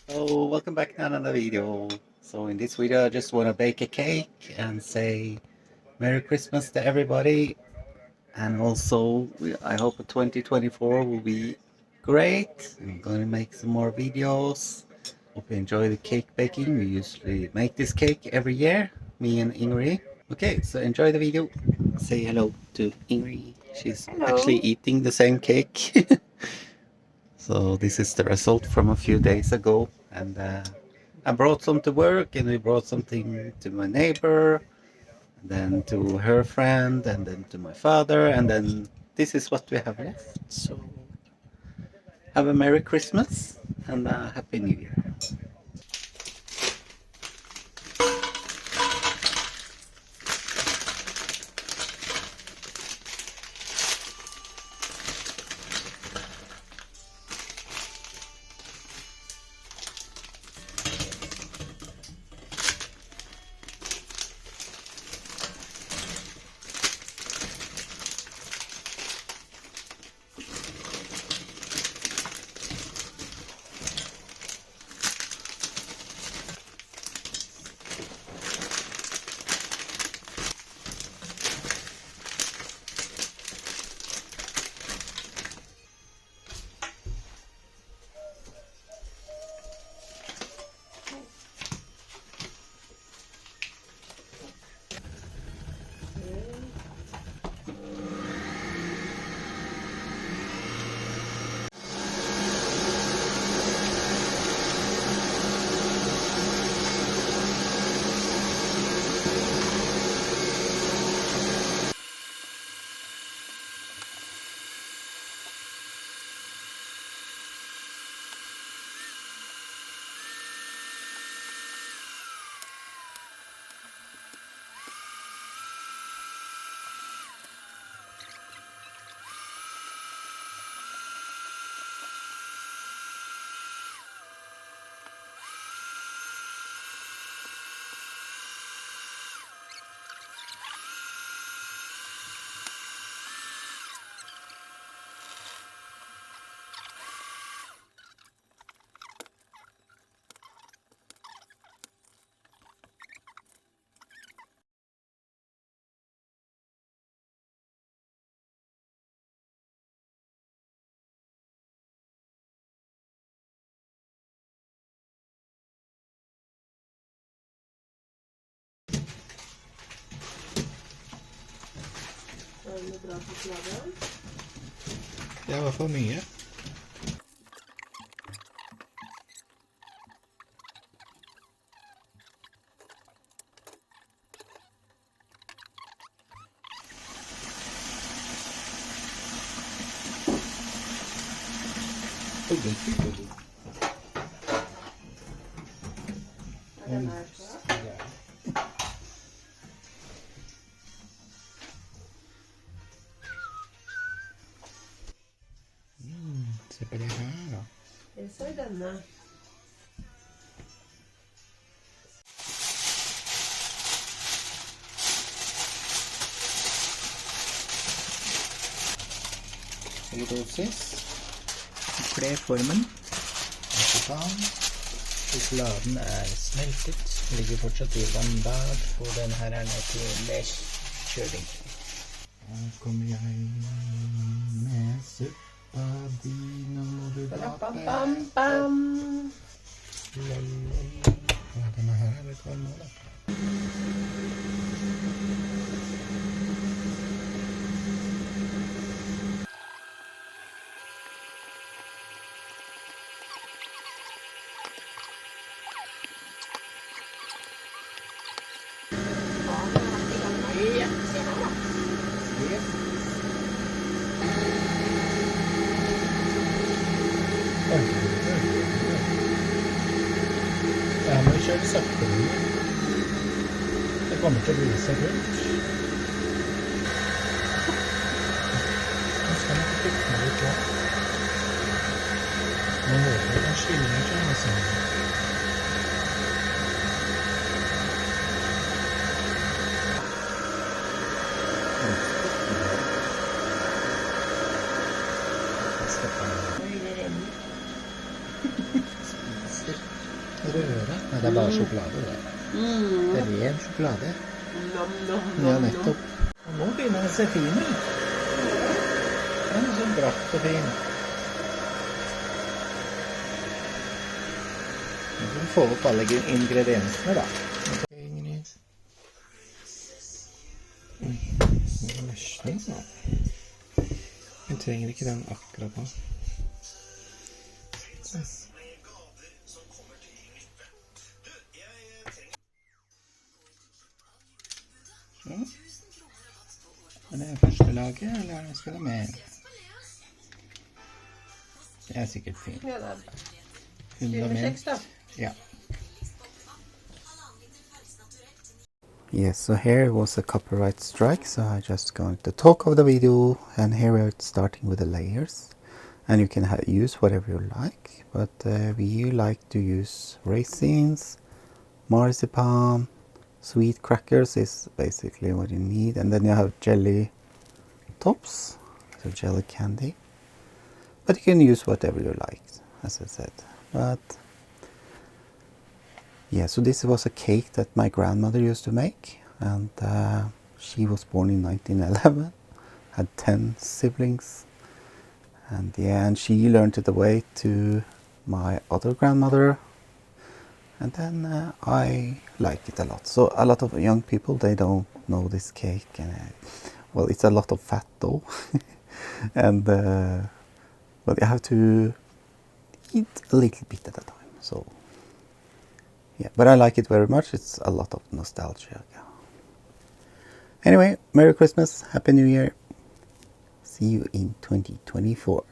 So welcome back to another video. So in this video I just want to bake a cake and say Merry Christmas to everybody, and also I hope 2024 will be great. I'm going to make some more videos. Hope you enjoy the cake baking. We usually make this cake every year, me and Ingrid. Okay, so enjoy the video. Say hello to Ingrid. She's actually Hello. eating the same cake. So this is the result from a few days ago, and I brought some to work, and we brought something to my neighbor, and then to her friend, and then to my father, and then this is what we have left. So have a Merry Christmas and a Happy New Year. Det var for mye. Se på det her da. Jeg ser denne. Dosis. Kle formen. Marsipan. Sjokoladen smeltet. Ligger fortsatt i vannbad, og den her nå til kjøling. Her kommer jeg med suppa di, nå må du Bam. Ja, denne her litt varm nå da. Ja, må kjøre sakte. Det kommer til å bli så fullt. Nå skal man ikke putte meg litt på. Nå håper jeg den skiller seg med sånn. Jeg skal ta den. Spiser. Røre? Nei, det er bare sjokolade, det. Det er ren sjokolade. Nom, nom, Ja, nom, nom. nettopp. Og nå begynner den å se fin ut. Den er så bratt og fin. Nå skal vi få opp alle ingrediensene, da. Ingrid. Løsning, da. Vi trenger ikke den akkurat nå. Sånn. Sånn. Er det første laget, eller skal det mer? Det er sikkert fint. Ja, det er bra. Fundament. da. Ja. Yes, so here was a copyright strike, so I just going to talk of the video, and here we're starting with the layers, and you can use whatever you like, but we like to use raisins, marzipan, sweet crackers is basically what you need, and then you have jelly tops, so jelly candy, but you can use whatever you like, as I said. But yeah, so this was a cake that my grandmother used to make, and she was born in 1911, had 10 siblings, and yeah, and she learned it away to my other grandmother, and then I like it a lot. So a lot of young people, they don't know this cake, and well, it's a lot of fat though, and but you have to eat a little bit at a time. So yeah, but I like it very much. It's a lot of nostalgia. Anyway, Merry Christmas, Happy New Year. See you in 2024.